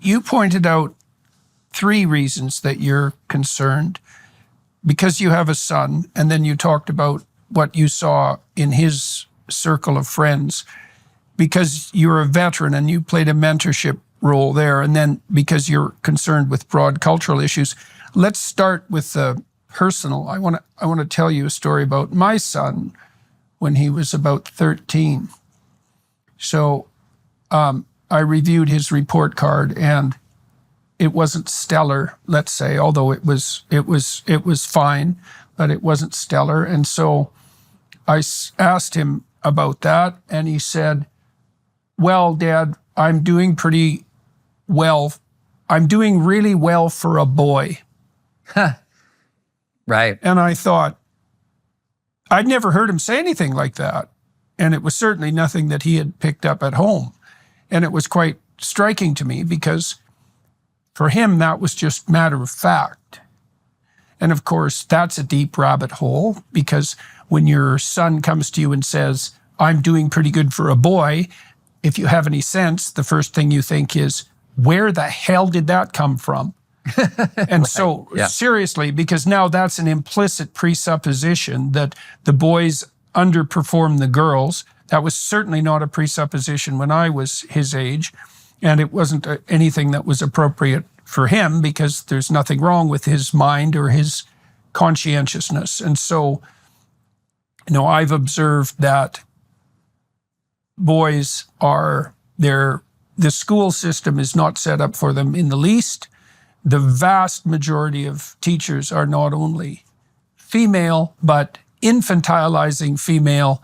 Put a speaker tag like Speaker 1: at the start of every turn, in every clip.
Speaker 1: you pointed out 3 reasons that you're concerned. Because you have a son, and then you talked about what you saw in his circle of friends, because you're a veteran and you played a mentorship role there, and then because you're concerned with broad cultural issues. Let's start with the personal. I want to tell you a story about my son when he was about 13. So I reviewed his report card, and it wasn't stellar, let's say, although it was fine, but it wasn't stellar. And so I asked him about that, and he said, "Well, Dad, I'm doing pretty well. I'm doing really well for a boy."
Speaker 2: Right.
Speaker 1: And I thought, I'd never heard him say anything like that. And it was certainly nothing that he had picked up at home. And it was quite striking to me because for him, that was just matter of fact. And of course, that's a deep rabbit hole, because when your son comes to you and says, "I'm doing pretty good for a boy," if you have any sense, the first thing you think is, where the hell did that come from? And right. So seriously, because now that's an implicit presupposition that the boys underperform the girls. That was certainly not a presupposition when I was his age. And it wasn't anything that was appropriate for him, because there's nothing wrong with his mind or his conscientiousness. And so, I've observed that boys the school system is not set up for them in the least. The vast majority of teachers are not only female, but infantilizing female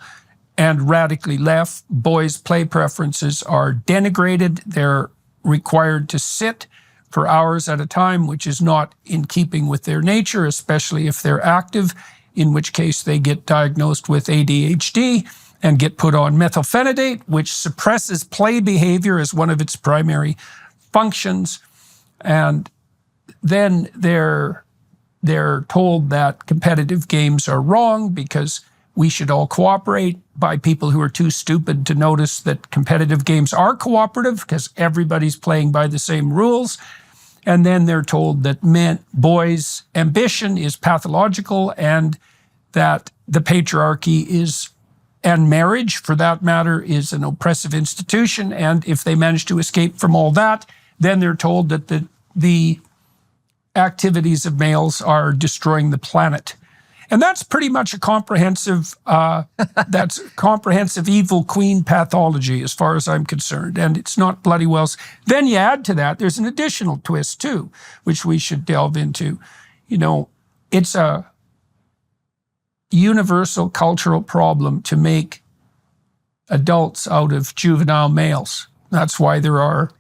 Speaker 1: and radically left. Boys' play preferences are denigrated. They're required to sit for hours at a time, which is not in keeping with their nature, especially if they're active, in which case they get diagnosed with ADHD and get put on methylphenidate, which suppresses play behavior as one of its primary functions. And then they're told that competitive games are wrong because we should all cooperate, by people who are too stupid to notice that competitive games are cooperative because everybody's playing by the same rules. And then they're told that boys' ambition is pathological, and that the patriarchy and marriage, for that matter, is an oppressive institution. And if they manage to escape from all that, then they're told that the activities of males are destroying the planet. And that's pretty much a comprehensive evil queen pathology as far as I'm concerned. And it's not bloody well. Then you add to that, there's an additional twist too, which we should delve into. It's a universal cultural problem to make adults out of juvenile males. That's why there are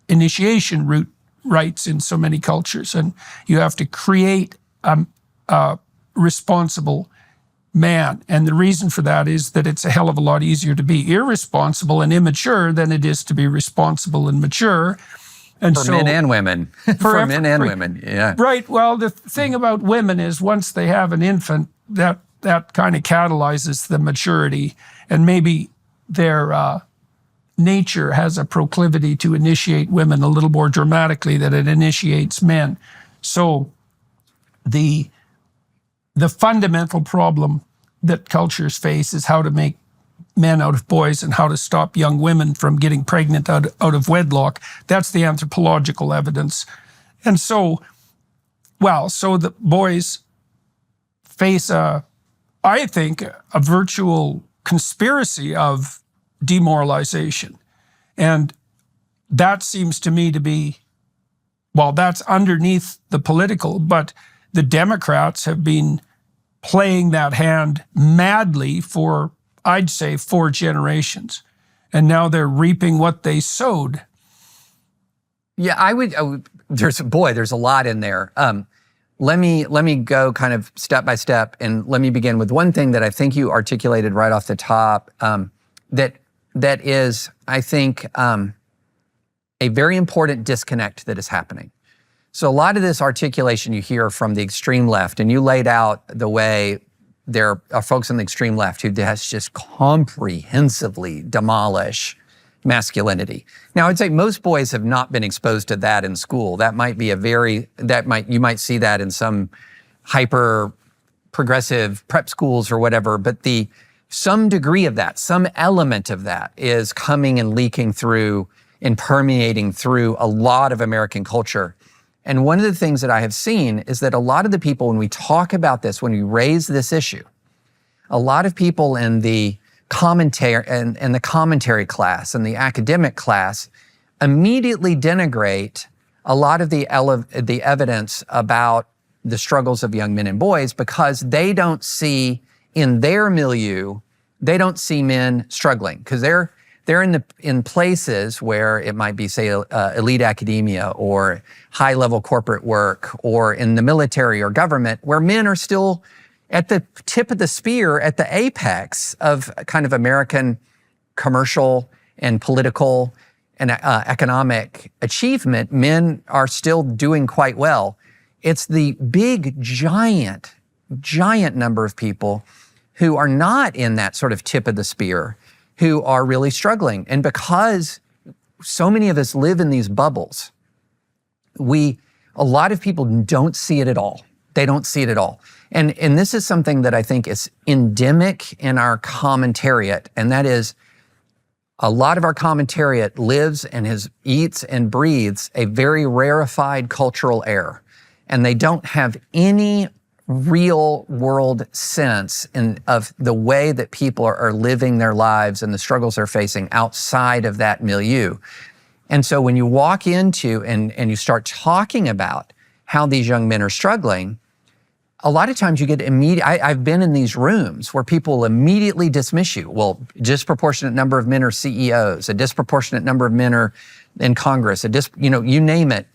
Speaker 1: initiation rites in so many cultures. And you have to create a responsible man. And the reason for that is that it's a hell of a lot easier to be irresponsible and immature than it is to be responsible and mature. And
Speaker 2: for men and women. For men and women, yeah.
Speaker 1: Right. Well, the thing about women is once they have an infant, that kind of catalyzes the maturity, and maybe their nature has a proclivity to initiate women a little more dramatically than it initiates men. So the fundamental problem that cultures face is how to make men out of boys and how to stop young women from getting pregnant out of wedlock. That's the anthropological evidence. And so the boys face I think, a virtual conspiracy of demoralization. And that seems to me to be, that's underneath the political, but the Democrats have been playing that hand madly for, I'd say, 4 generations. And now they're reaping what they sowed.
Speaker 2: Yeah, there's a lot in there. Let me go kind of step by step, and let me begin with one thing that I think you articulated right off the top, that is, I think, a very important disconnect that is happening. So a lot of this articulation you hear from the extreme left, and you laid out the way there are folks on the extreme left who just comprehensively demolish, masculinity. Now, I'd say most boys have not been exposed to that in school. That might be you might see that in some hyper progressive prep schools or whatever, but some degree of that, some element of that is coming and leaking through and permeating through a lot of American culture. And one of the things that I have seen is that a lot of the people, when we talk about this, when we raise this issue, a lot of people in the commentary and the commentary class and the academic class immediately denigrate a lot of the evidence about the struggles of young men and boys because they don't see in their milieu, they don't see men struggling because they're in places where it might be, say, elite academia or high-level corporate work or in the military or government where men are still at the tip of the spear, at the apex of kind of American commercial and political and economic achievement. Men are still doing quite well. It's the big, giant number of people who are not in that sort of tip of the spear, who are really struggling. And because so many of us live in these bubbles, a lot of people don't see it at all. They don't see it at all. And this is something that I think is endemic in our commentariat, and that is a lot of our commentariat lives and eats and breathes a very rarefied cultural air. And they don't have any real world sense of the way that people are living their lives and the struggles they're facing outside of that milieu. And so when you walk into and you start talking about how these young men are struggling, a lot of times you get I've been in these rooms where people immediately dismiss you. Well, disproportionate number of men are CEOs, a disproportionate number of men are in Congress, you name it.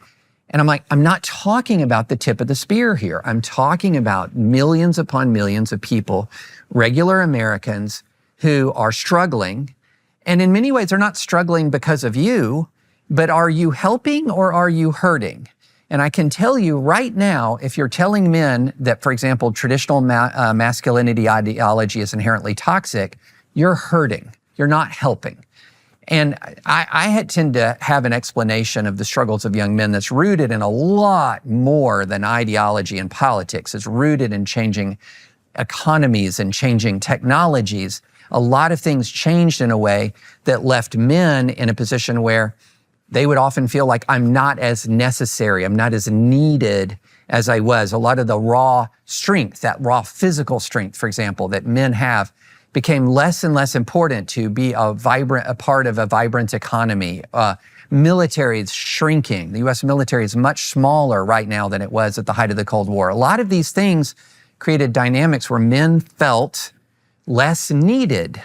Speaker 2: And I'm like, I'm not talking about the tip of the spear here. I'm talking about millions upon millions of people, regular Americans who are struggling. And in many ways, they're not struggling because of you, but are you helping or are you hurting? And I can tell you right now, if you're telling men that, for example, traditional masculinity ideology is inherently toxic, you're hurting. You're not helping. And I tend to have an explanation of the struggles of young men that's rooted in a lot more than ideology and politics. It's rooted in changing economies and changing technologies. A lot of things changed in a way that left men in a position where they would often feel like I'm not as necessary, I'm not as needed as I was. A lot of the raw strength, that raw physical strength, for example, that men have, became less and less important to be a part of a vibrant economy. Military is shrinking. The U.S. military is much smaller right now than it was at the height of the Cold War. A lot of these things created dynamics where men felt less needed.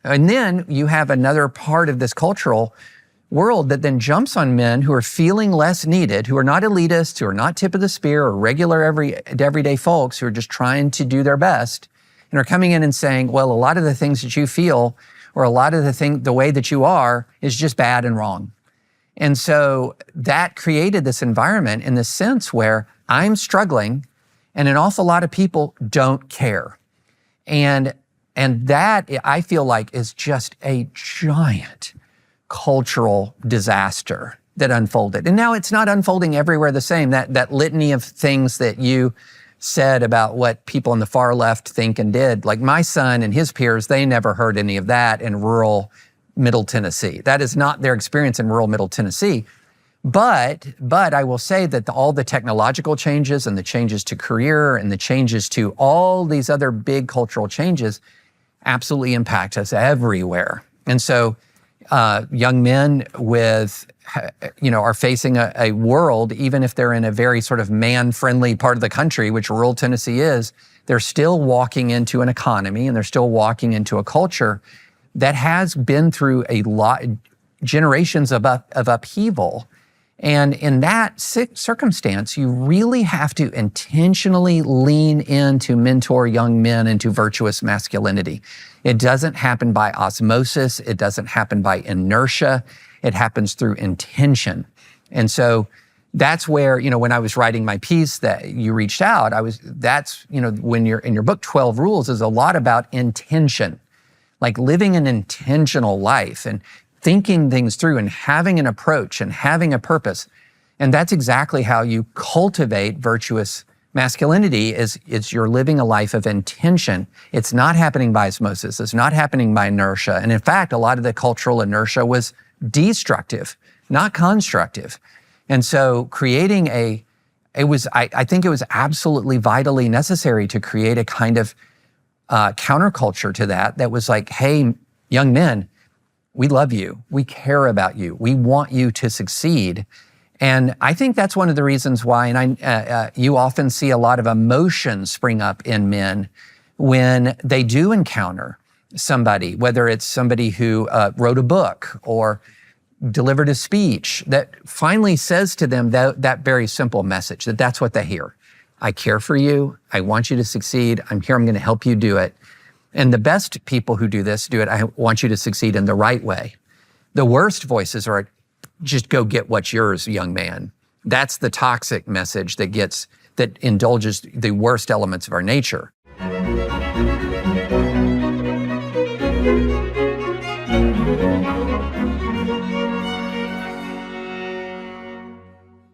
Speaker 2: And then you have another part of this cultural world that then jumps on men who are feeling less needed, who are not elitists, who are not tip of the spear or regular everyday folks who are just trying to do their best, and are coming in and saying, well, a lot of the things that you feel or a lot of the way that you are is just bad and wrong. And so that created this environment in this sense where I'm struggling and an awful lot of people don't care. And that I feel like is just a giant cultural disaster that unfolded. And now it's not unfolding everywhere the same. That litany of things that you said about what people on the far left think and did, like my son and his peers, they never heard any of that in rural Middle Tennessee. That is not their experience in rural Middle Tennessee. But I will say that all the technological changes and the changes to career and the changes to all these other big cultural changes absolutely impact us everywhere. And so young men are facing a world, even if they're in a very sort of man-friendly part of the country, which rural Tennessee is, they're still walking into an economy and they're still walking into a culture that has been through a lot, generations of upheaval. And in that circumstance, you really have to intentionally lean in to mentor young men into virtuous masculinity. It doesn't happen by osmosis. It doesn't happen by inertia. It happens through intention. And so that's where, when I was writing my piece that you reached out, when you're in your book, 12 Rules is a lot about intention, like living an intentional life and thinking things through and having an approach and having a purpose. And that's exactly how you cultivate virtuous masculinity is you're living a life of intention. It's not happening by osmosis. It's not happening by inertia. And in fact, a lot of the cultural inertia was destructive, not constructive. And so creating I think it was absolutely vitally necessary to create a kind of counterculture to that was like, hey, young men, we love you. We care about you. We want you to succeed. And I think that's one of the reasons why, and you often see a lot of emotion spring up in men when they do encounter somebody, whether it's somebody who wrote a book or delivered a speech that finally says to them that very simple message, that's what they hear. I care for you. I want you to succeed. I'm here. I'm going to help you do it. And the best people who do this do it. I want you to succeed in the right way. The worst voices are just go get what's yours, young man. That's the toxic message that indulges the worst elements of our nature.